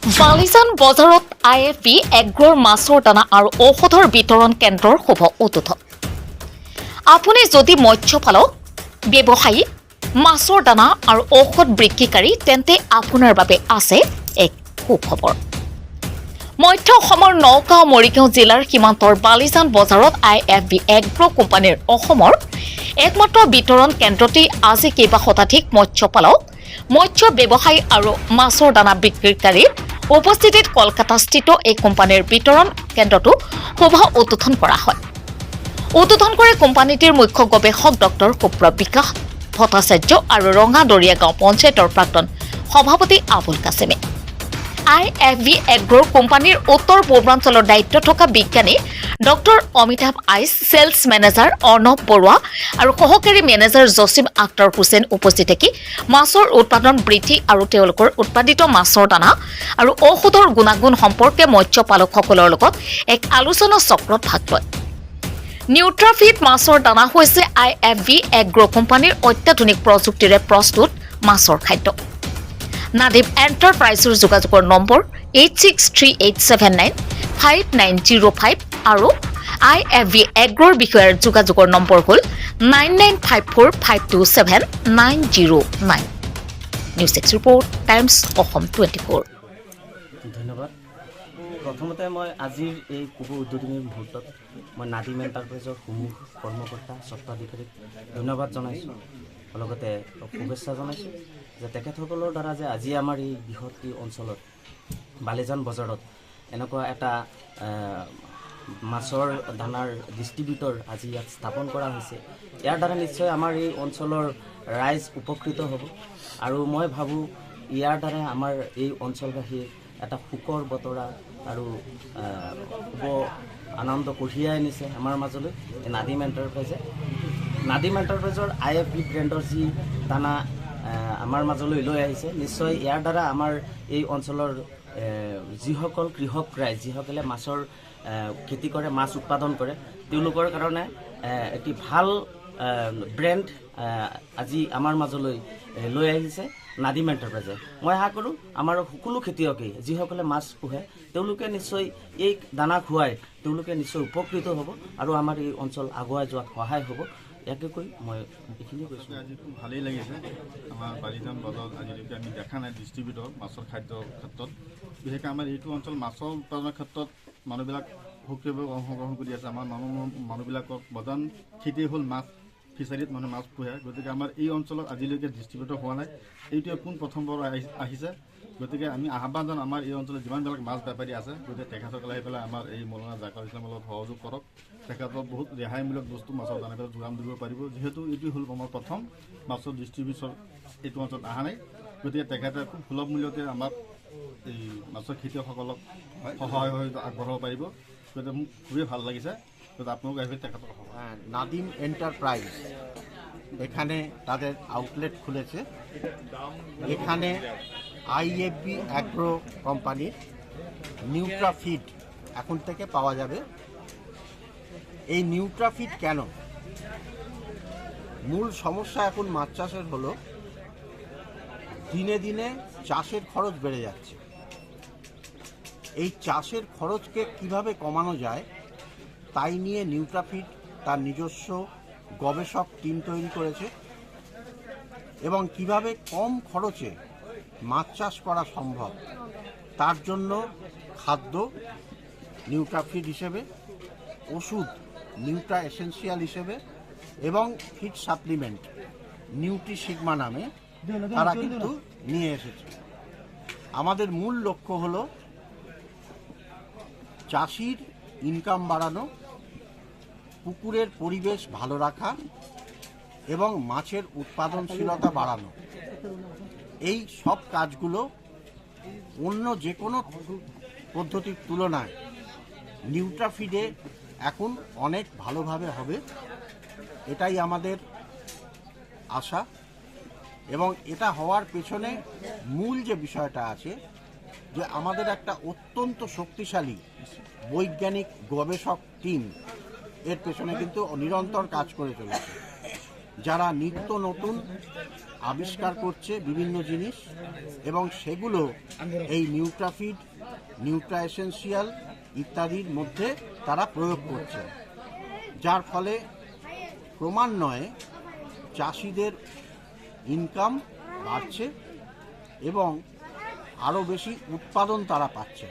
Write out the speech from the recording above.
বালিজান বজাৰত IFB এগ্ৰৰ মাছৰ দানা আৰু ঔষধৰ বিতৰণ কেন্দ্ৰৰ শুভ উদ্বোধন। আপুনি যদি মৎস্যপালক, ব্যৱসায়ী, মাছৰ দানা আৰু ঔষধ বিক্ৰীকাৰী তেন্তে আপোনাৰ বাবে আছে এক সুখবৰ। মধ্য অসমৰ নগাঁও মৰিগাঁও জিলাৰ সীমান্তৰ বালিজান বজাৰত IFB এগ্ৰ কোম্পানীৰ অসমৰ একমাত্ৰ বিতৰণ কেন্দ্ৰতেই আজি কেইবা শতাধিক মৎস্যপালক, মৎস্য ব্যৱসায়ী আৰু মাছৰ দানা বিক্ৰীকাৰীৰ উপস্থিতিত কলকাতাস্থিত এই কোম্পানীৰ বিতৰণ কেন্দ্ৰটো শুভ উদ্বোধন কৰা হয়। উদ্বোধন কৰে কোম্পানীটিৰ মুখ্য গৱেষক ডক্টৰ সুপ্ৰ বিকাশ ভট্টাচাৰ্য আৰু ৰঙাদৰিয়া গাঁও পঞ্চায়তৰ প্ৰাক্তন সভাপতি আবুল কাছিমে। IFB এগ্ৰৰ কোম্পানীৰ উত্তৰ পূৰ্বাঞ্চলৰ দায়িত্ব থকা বিজ্ঞানী doctor Amitabh Aich, sales manager Arnab Barua আৰু সহকাৰী মেনেজাৰ জছিম আখতাৰ হুছেইন উপস্থিত থাকি মাছৰ উৎপাদন বৃদ্ধি আৰু তেওঁলোকৰ উৎপাদিত মাছৰ দানা আৰু ঔষধৰ গুণাগুণ সম্পৰ্কে মৎস্যপালকসকলৰ লগত এক আলোচনা চক্ৰত ভাগ লয়। নিউট্ৰাফিট মাছৰ দানা হৈছে IFB এগ্ৰ কোম্পানীৰ অত্যাধুনিক প্ৰযুক্তিৰে প্ৰস্তুত মাছৰ খাদ্য। নাদিম এণ্টাৰপ্ৰাইজৰ যোগাযোগৰ নম্বৰ 8638795905 আৰু IFB এগ্ৰৰ বিষয়াৰ যোগাযোগৰ নম্বৰ হ'ল 9954527909। News 6 report, times Assam 24। ধন্যবাদ। প্ৰথমতে মই আজিৰ এই শুভ উদ্বোধনী মুহূৰ্তত মই নাদিম এণ্টাৰপ্ৰাইজৰ সমূহ কৰ্মকৰ্তা, স্বত্বাধিকাৰীক ধন্যবাদ জনাইছোঁ, লগতে শুভেচ্ছা জনাইছোঁ যে তেখেতসকলৰ দ্বাৰা যে আজি আমাৰ এই বৃহৎ এই অঞ্চলত বালিজান বজাৰত এনেকুৱা এটা মাছৰ দানাৰ ডিষ্ট্ৰিবিউটৰ আজি ইয়াত স্থাপন কৰা হৈছে। ইয়াৰ দ্বাৰা নিশ্চয় আমাৰ এই অঞ্চলৰ ৰাইজ উপকৃত হ'ব আৰু মই ভাবোঁ ইয়াৰ দ্বাৰা আমাৰ এই অঞ্চলবাসীৰ এটা সুখৰ বতৰা আৰু শুভ আনন্দ কঢ়িয়াই আনিছে আমাৰ মাজলৈ নাদিম এণ্টাৰপ্ৰাইজে। নাদিম এণ্টাৰপ্ৰাইজৰ IFB ব্ৰেণ্ডৰ যি দানা আমাৰ মাজলৈ লৈ আহিছে, নিশ্চয় ইয়াৰ দ্বাৰা আমাৰ এই অঞ্চলৰ যিসকল কৃষক ৰাইজ, যিসকলে মাছৰ খেতি কৰে, মাছ উৎপাদন কৰে, তেওঁলোকৰ কাৰণে এটি ভাল ব্ৰেণ্ড আজি আমাৰ মাজলৈ লৈ আহিছে নাদিম এণ্টাৰপ্ৰাইজে। মই আশা কৰোঁ আমাৰ সকলো খেতিয়কে যিসকলে মাছ পোহে তেওঁলোকে নিশ্চয় এই দানা খুৱাই তেওঁলোকে নিশ্চয় উপকৃত হ'ব আৰু আমাৰ এই অঞ্চল আগুৱাই যোৱাত সহায় হ'ব। ইয়াকে কৈ মই এইখিনি কৈছোঁ। আজি খুব ভালেই লাগিছে। আমাৰ বালিজান বজাৰত আজিলৈকে আমি দেখা নাই ডিষ্ট্ৰিবিউটৰ মাছৰ খাদ্যৰ ক্ষেত্ৰত। বিশেষকৈ আমাৰ এইটো অঞ্চল মাছৰ উৎপাদনৰ ক্ষেত্ৰত মানুহবিলাক সক্ৰিয়ভাৱে অংশগ্ৰহণ কৰি আছে। আমাৰ মানুহবিলাকৰ প্ৰধান খেতি হ'ল মাছ, ফিচাৰীত মানুহে মাছ পোহে। গতিকে আমাৰ এই অঞ্চলত আজিলৈকে ডিষ্ট্ৰিবিউটৰ হোৱা নাই, এইটোৱে প্ৰথমবাৰ আহিছে। গতিকে আমি আহ্বান জনাম আমাৰ এই অঞ্চলত যিমানবিলাক মাছ বেপাৰী আছে, গতিকে তেখেতসকলে আহি পেলাই আমাৰ এই মৌলানা জাকিৰ ইছলামৰ লগত সহযোগ কৰক। তেখেতক বহুত ৰেহাইমূলক বস্তু মাছৰ দানাবিলাক যোগান দিব পাৰিব, যিহেতু এইটো হ'ল আমাৰ প্ৰথম মাছৰ ডিষ্ট্ৰিবিউচন এইটো অঞ্চলত অহা নাই। গতিকে তেখেতে খুব সুলভ মূল্যতে আমাক এই মাছৰ খেতিয়কসকলক সহায় আগবঢ়াব পাৰিব। গতিকে মোক খুবেই ভাল লাগিছে। গতিকে আপোনালোক আহিব তেখেতক নাদিম এন্টারপ্রাইজ এখানে তাদের আউটলেট খুলেছে। এখানে IFB অ্যাগ্রো কোম্পানির নিউট্রাফিট এখন থেকে পাওয়া যাবে। এই নিউট্রাফিট কেন? মূল সমস্যা এখন মাছ চাষের হলো দিনে দিনে চাষের খরচ বেড়ে যাচ্ছে। এই চাষের খরচকে কিভাবে কমানো যায় তাই নিয়ে নিউট্রাফিট তার নিজস্ব গবেষক টিম তৈরি করেছে এবং কিভাবে কম খরচে মাছ চাষ করা সম্ভব তার জন্য খাদ্য নিউট্রাফিট হিসেবে, ওষুধ নিউট্রা এসেন্সিয়াল হিসেবে এবং ফিড সাপ্লিমেন্ট নিউট্রি সিগমা নামে তারা কিন্তু নিয়ে এসেছে। আমাদের মূল লক্ষ্য হলো চাষির ইনকাম বাড়ানো, পুকুরের পরিবেশ ভালো রাখা এবং মাছের উৎপাদনশীলতা বাড়ানো। এই সব কাজগুলো অন্য যে কোনো পদ্ধতির তুলনায় নিউট্রাফিডে এখন অনেক ভালোভাবে হবে, এটাই আমাদের আশা। এবং এটা হওয়ার পেছনে মূল যে বিষয়টা আছে যে আমাদের একটা অত্যন্ত শক্তিশালী বৈজ্ঞানিক গবেষক টিম এর পেছনে কিন্তু নিরন্তর কাজ করে চলেছে, যারা নিত্য নতুন আবিষ্কার করছে বিভিন্ন জিনিস এবং সেগুলো এই নিউট্রাফিড, নিউট্রা এসেন্সিয়াল ইত্যাদির মধ্যে তারা প্রয়োগ করছে, যার ফলে ক্রমান্বয়ে চাষিদের ইনকাম বাড়ছে এবং আরও বেশি উৎপাদন তারা পাচ্ছে।